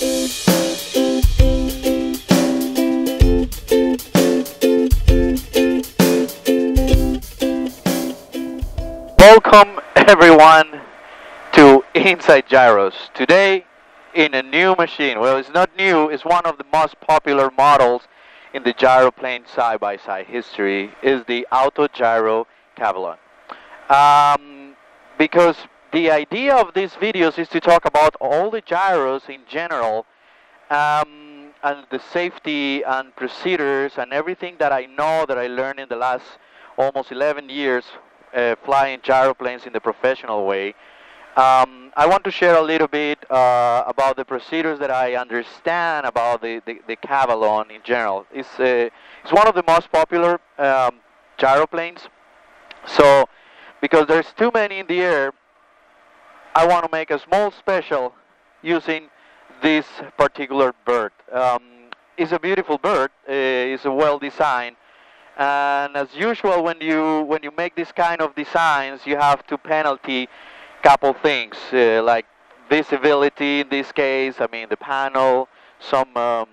Welcome everyone to Inside Gyros. Today in a new machine. Well, it's not new, it's one of the most popular models in the gyroplane side-by-side history, is the Autogyro Cavalon. Because the idea of these videos is to talk about all the gyros in general, and the safety and procedures and everything that I know, that I learned in the last almost 11 years flying gyroplanes in the professional way. I want to share a little bit about the procedures that I understand about the Cavalon in general. It's one of the most popular gyroplanes. So, because there's too many in the air, I want to make a small special using this particular bird. It's a beautiful bird. It's a well designed. And as usual, when you make this kind of designs, you have to penalty couple things like visibility. In this case, I mean the panel, some of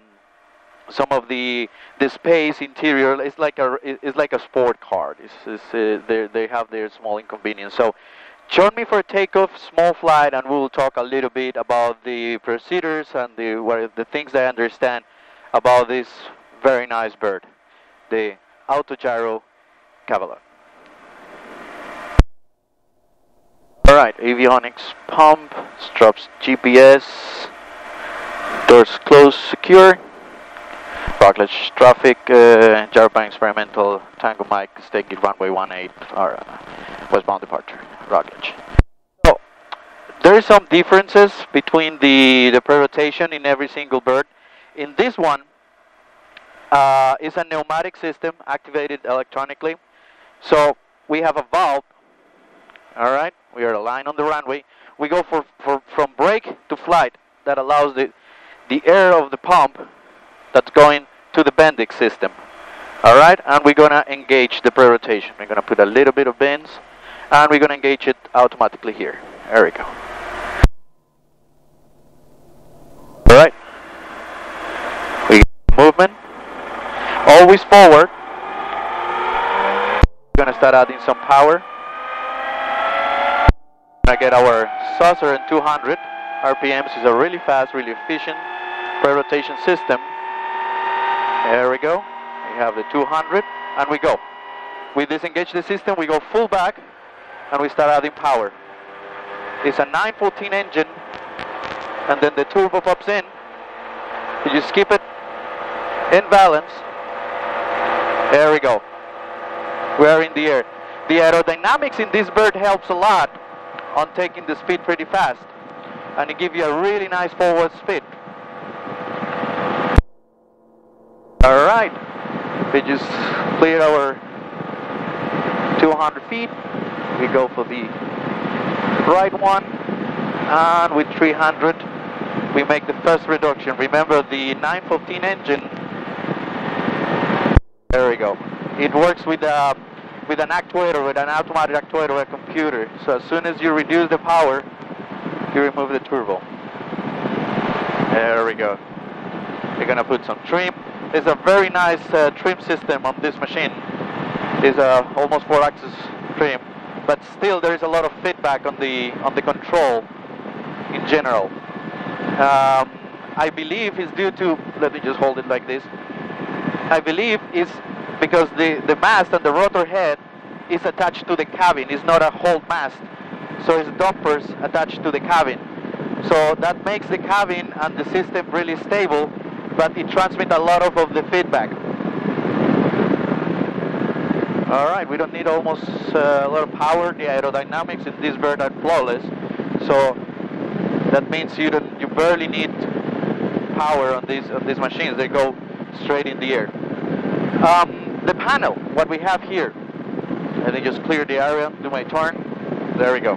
the space interior. It's like a sport car. They have their small inconvenience. So, join me for a takeoff, small flight, and we'll talk a little bit about the procedures and the things that I understand about this very nice bird, the Autogyro Cavalon. Alright, avionics pump, straps GPS, doors closed, secure, Rockledge traffic, gyroplane experimental, Tango Mike, taking runway 18, or westbound departure, Rockledge. So, there is some differences between the pre-rotation in every single bird. In this one, it's a pneumatic system activated electronically. So we have a valve. All right, we are aligned on the runway. We go from brake to flight. That allows the air of the pump that's going to the Bendix system. All right, and we're gonna engage the pre-rotation. We're gonna put a little bit of bends, and we're gonna engage it automatically here. There we go. All right, we get movement. Always forward. We're going to start adding some power. We're going to get our saucer in 200 RPMs. It's a really fast, really efficient pre-rotation system. There we go. We have the 200 and we go. We disengage the system, we go full back and we start adding power. It's a 914 engine and then the turbo pops in. You just keep it in balance. There we go. We are in the air. The aerodynamics in this bird helps a lot on taking the speed pretty fast. And it gives you a really nice forward speed. Alright. We just clear our 200 feet. We go for the right one. And with 300, we make the first reduction. Remember the 915 engine. There we go. It works with an actuator, with an automatic actuator, a computer. So as soon as you reduce the power, you remove the turbo. There we go. We're gonna put some trim. There's a very nice trim system on this machine. It's almost 4-axis trim, but still there is a lot of feedback on the control in general. I believe it's due to. Let me just hold it like this. I believe it's because the mast and the rotor head is attached to the cabin. It's not a whole mast. So it's dampers attached to the cabin. So that makes the cabin and the system really stable, but it transmits a lot of the feedback. Alright, we don't need almost a lot of power. The aerodynamics in this bird are flawless. So that means you barely need power on these machines. They go straight in the air. The panel, what we have here, let me just clear the area, do my turn. There we go.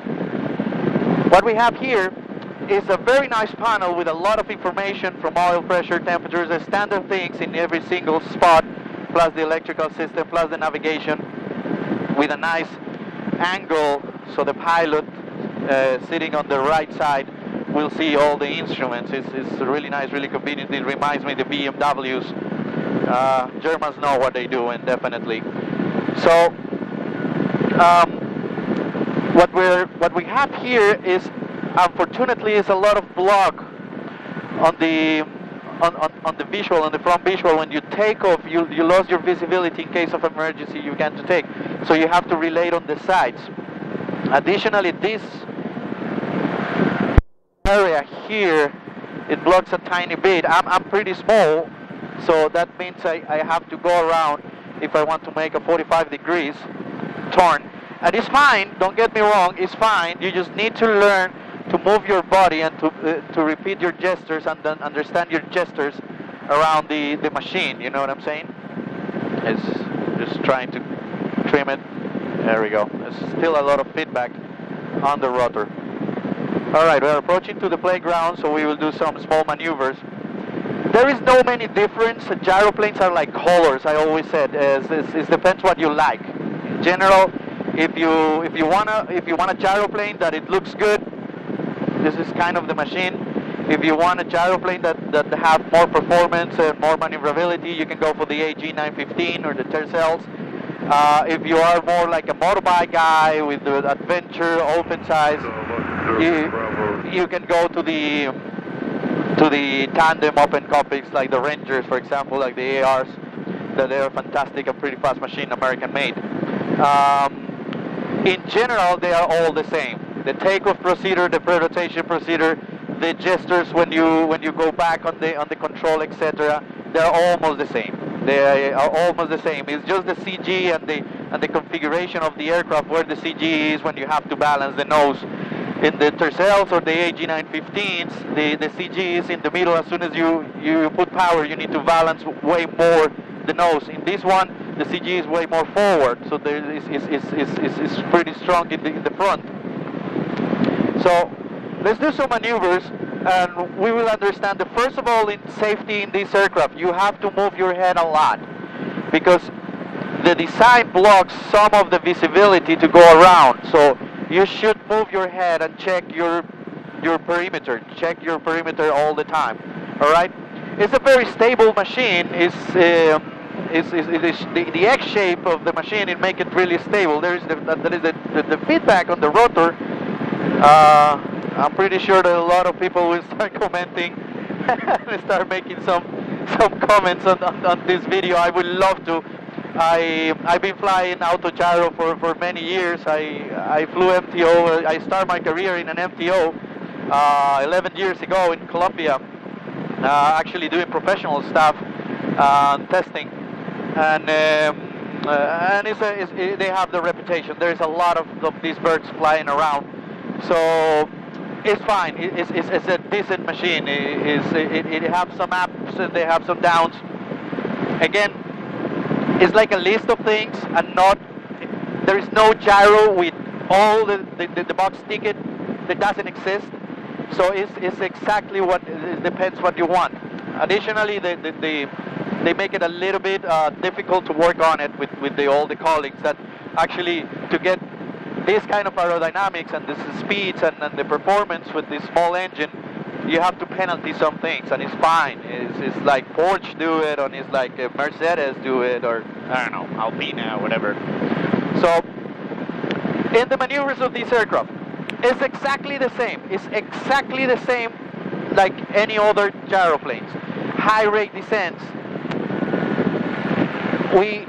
What we have here is a very nice panel with a lot of information from oil pressure, temperatures, the standard things in every single spot, plus the electrical system, plus the navigation, with a nice angle, so the pilot sitting on the right side we'll see all the instruments. It's really nice, really convenient. It reminds me of the BMWs. Germans know what they're doing, definitely. So what we have here is, unfortunately, is a lot of block on the visual, on the front visual. When you take off, you lose your visibility in case of emergency. You can't take, so you have to relate on the sides. Additionally, this area here, it blocks a tiny bit. I'm pretty small, so that means I have to go around if I want to make a 45 degrees turn. And it's fine, don't get me wrong, it's fine. You just need to learn to move your body and to repeat your gestures and then understand your gestures around the machine, you know what I'm saying? It's just trying to trim it. There we go. There's still a lot of feedback on the rotor. Alright, we're approaching to the playground, so we will do some small maneuvers. There is no many difference. Gyroplanes are like colors, I always said. It depends what you like. In general, if you want a gyroplane that it looks good, this is kind of the machine. If you want a gyroplane that have more performance and more maneuverability, you can go for the AG915 or the Tercels. If you are more like a motorbike guy with the adventure, open size, you can go to the tandem open cockpits like the Rangers, for example, like the ARs. That they are fantastic and pretty fast machine, American made. In general, they are all the same. The takeoff procedure, the pre-rotation procedure, the gestures when you go back on the control, etc. They're almost the same. They are almost the same. It's just the CG and the configuration of the aircraft where the CG is when you have to balance the nose. In the Tercels or the AG915s, the CG is in the middle. As soon as you put power, you need to balance way more the nose. In this one, the CG is way more forward, so there is pretty strong in the front. So let's do some maneuvers, and we will understand that first of all, in safety in this aircraft, you have to move your head a lot, because the design blocks some of the visibility to go around. So you should move your head and check your perimeter. Check your perimeter all the time. All right. It's a very stable machine. The X shape of the machine, it makes it really stable. There is the feedback on the rotor. I'm pretty sure that a lot of people will start commenting and start making some comments on this video. I would love to. I've been flying auto gyro for many years. I flew MTO. I started my career in an MTO 11 years ago in Colombia, actually doing professional stuff, testing, and they have the reputation. There's a lot of these birds flying around, so it's fine. It's a decent machine. It have some ups and they have some downs. Again, it's like a list of things, and there is no gyro with all the box ticket. That doesn't exist. So it's exactly what, it depends what you want. Additionally, they make it a little bit difficult to work on it with all the colleagues, that actually to get this kind of aerodynamics and the speeds and the performance with this small engine, you have to penalty some things, and it's fine. It's like Porsche do it, or it's like Mercedes do it, or I don't know, Alpina, whatever. So in the maneuvers of this aircraft, it's exactly the same. It's exactly the same like any other gyroplanes. High rate descents. We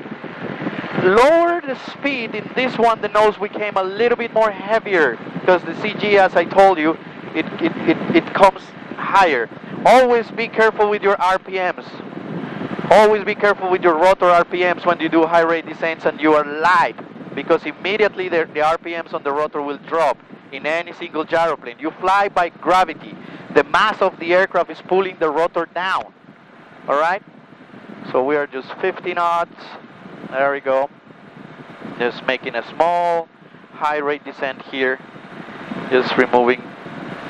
lowered the speed in this one. The nose became a little bit more heavier because the CG, as I told you, it comes higher. Always be careful with your RPMs. Always be careful with your rotor RPMs when you do high rate descents and you are light, because immediately the RPMs on the rotor will drop in any single gyroplane. You fly by gravity. The mass of the aircraft is pulling the rotor down. Alright? So we are just 50 knots. There we go. Just making a small high rate descent here. Just removing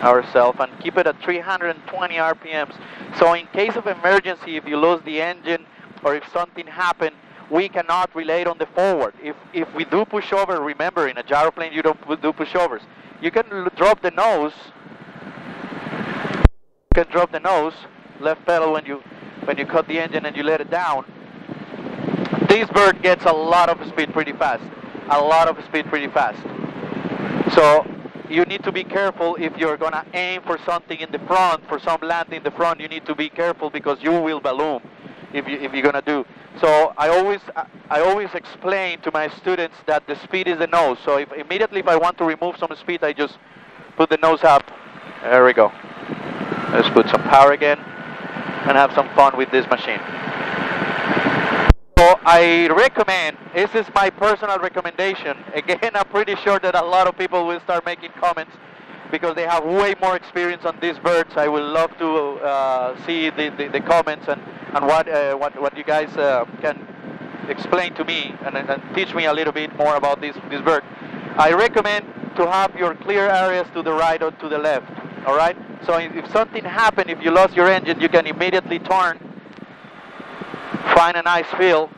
ourselves, and keep it at 320 RPMs. So in case of emergency, if you lose the engine or if something happened, we cannot relate on the forward. If we do push over, remember, in a gyroplane you don't do pushovers. You can drop the nose You can drop the nose, left pedal when you cut the engine and you let it down. This bird gets a lot of speed pretty fast. A lot of speed pretty fast. So you need to be careful if you're gonna aim for something in the front, for some landing in the front. You need to be careful because you will balloon if you're gonna do. So I always explain to my students that the speed is the nose. So if I want to remove some speed, I just put the nose up. There we go. Let's put some power again and have some fun with this machine. So I recommend, this is my personal recommendation. Again, I'm pretty sure that a lot of people will start making comments because they have way more experience on these birds. I would love to see the comments and what you guys can explain to me and teach me a little bit more about this bird. I recommend to have your clear areas to the right or to the left. All right. So if something happened, if you lost your engine, you can immediately turn, find a nice field.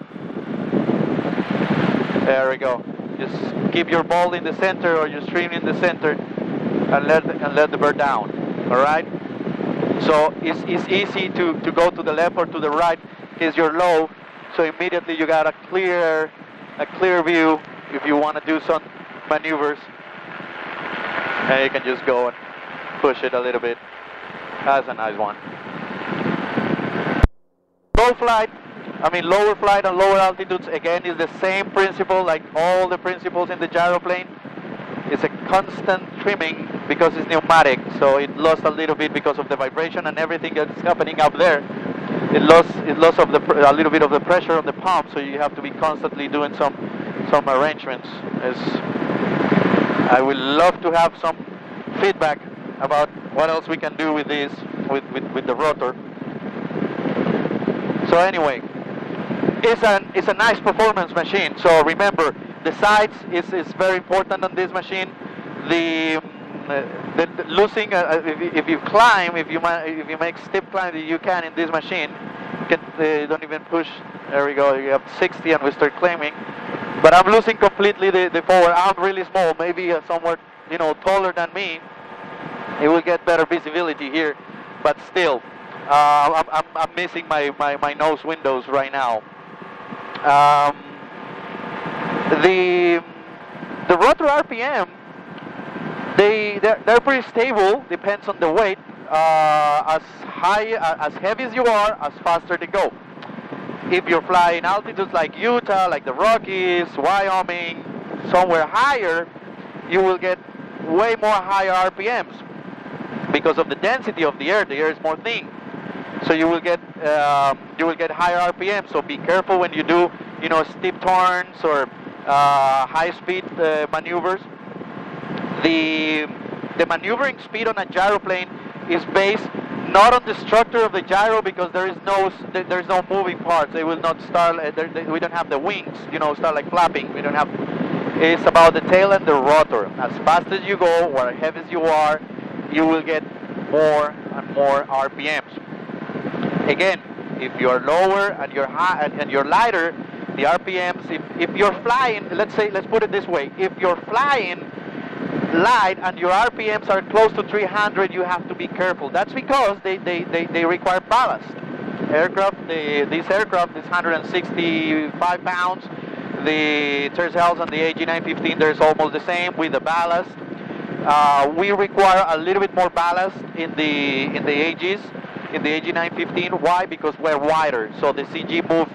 There we go. Just keep your ball in the center or your stream in the center, and let the bird down. All right. So it's easy to go to the left or to the right because you're low. So immediately you got a clear view if you want to do some maneuvers, and you can just go and push it a little bit. That's a nice one. Lower flight and lower altitudes, again, is the same principle like all the principles in the gyroplane. It's a constant trimming because it's pneumatic, so it lost a little bit because of the vibration and everything that's happening up there. It lost a little bit of the pressure on the pump, so you have to be constantly doing some arrangements. I would love to have some feedback about what else we can do with this, with the rotor. So anyway, it's a nice performance machine. So remember, the sides is very important on this machine. The losing if you climb, if you make steep climb, you can in this machine. Don't even push. There we go. You have 60 and we start climbing. But I'm losing completely the forward. I'm really small, maybe somewhat taller than me. It will get better visibility here, but still, I'm missing my nose windows right now. The Rotor Rpm, they're pretty stable. Depends on the weight. As heavy as you are, as faster they go. If you're flying altitudes like Utah, like the Rockies, Wyoming, somewhere higher, you will get way more higher RPMs because of the density of the air. The air is more thin, so you will get higher RPM. So be careful when you do steep turns or high-speed maneuvers. The maneuvering speed on a gyroplane is based not on the structure of the gyro, because there's no moving parts. They will not start. We don't have the wings, start like flapping. We don't have. It's about the tail and the rotor. As fast as you go, or as heavy as you are, you will get more and more RPMs. Again, if you're lower and you're high and you're lighter, the RPMs. If you're flying, let's put it this way: if you're flying light and your RPMs are close to 300, you have to be careful. That's because they require ballast. This aircraft is 165 pounds. The Tercels and the AG915, there's almost the same with the ballast. We require a little bit more ballast in the AGs, in the AG915. Why? Because we're wider, so the CG move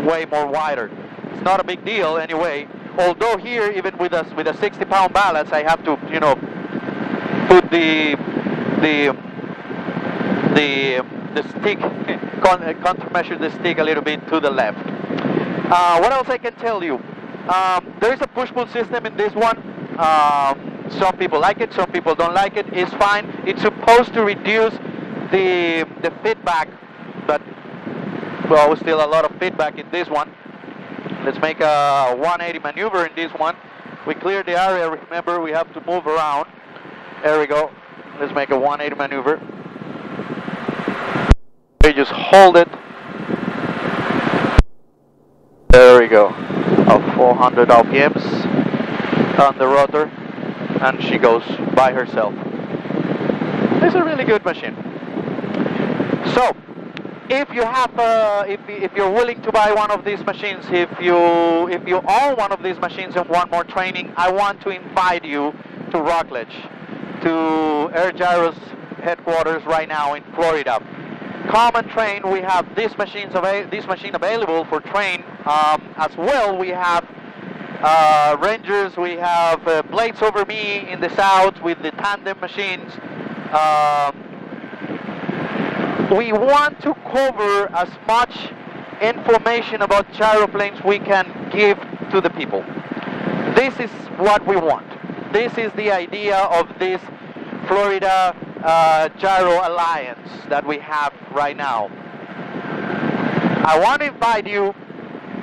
way more wider. It's not a big deal anyway. Although here, even with a 60-pound ballast, I have to, put the stick, countermeasure the stick a little bit to the left. What else I can tell you? There is a push-pull system in this one. Some people like it, some people don't like it. It's fine. It's supposed to reduce the feedback, but well, still a lot of feedback in this one. Let's make a 180 maneuver in this one. We cleared the area. Remember, we have to move around. There we go. Let's make a 180 maneuver. We just hold it. There we go. 400 RPMs on the rotor, and she goes by herself. It's a really good machine. So, if you have, if you're willing to buy one of these machines, if you own one of these machines and want more training, I want to invite you to Rockledge, to Airgyro's headquarters right now in Florida. Come and train. We have this machine available for train as well. We have Rangers, we have Blades Over Me in the south with the tandem machines. We want to cover as much information about gyroplanes we can give to the people. This is what we want. This is the idea of this Florida Gyro Alliance that we have right now. I want to invite you,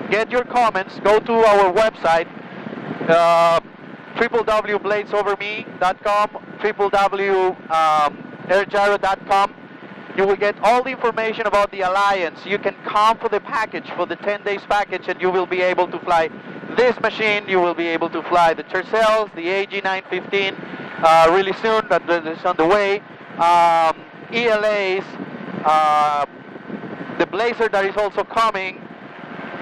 get your comments, go to our website, www.bladesoverme.com, www.airgyro.com. You will get all the information about the Alliance. You can come for the package, for the 10 days package, and you will be able to fly this machine. You will be able to fly the Tercels, the AG915 really soon, that is on the way, ELAs, the Blazer that is also coming.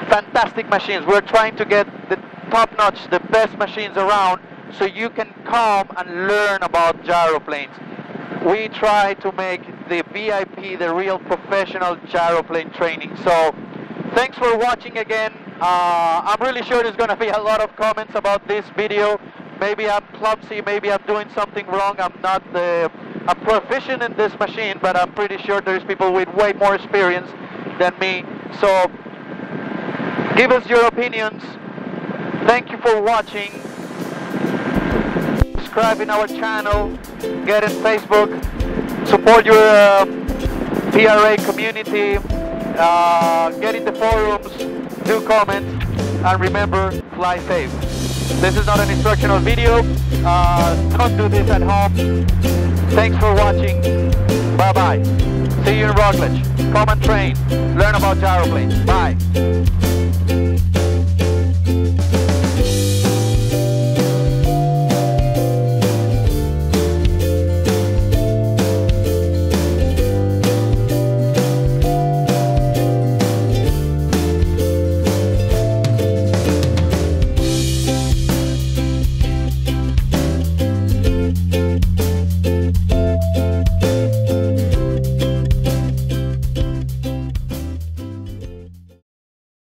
Fantastic machines. We're trying to get the top-notch, the best machines around, so you can come and learn about gyroplanes. We try to make the VIP the real professional gyroplane training. So thanks for watching again. I'm really sure there's going to be a lot of comments about this video. Maybe I'm clumsy, maybe I'm doing something wrong. I'm not a proficient in this machine, but I'm pretty sure there's people with way more experience than me. So give us your opinions. Thank you for watching. Subscribe in our channel, get in Facebook, support your PRA community, get in the forums, do comment, and remember, fly safe. This is not an instructional video. Don't do this at home. Thanks for watching. Bye-bye. See you in Rockledge. Come and train. Learn about gyroplanes. Bye.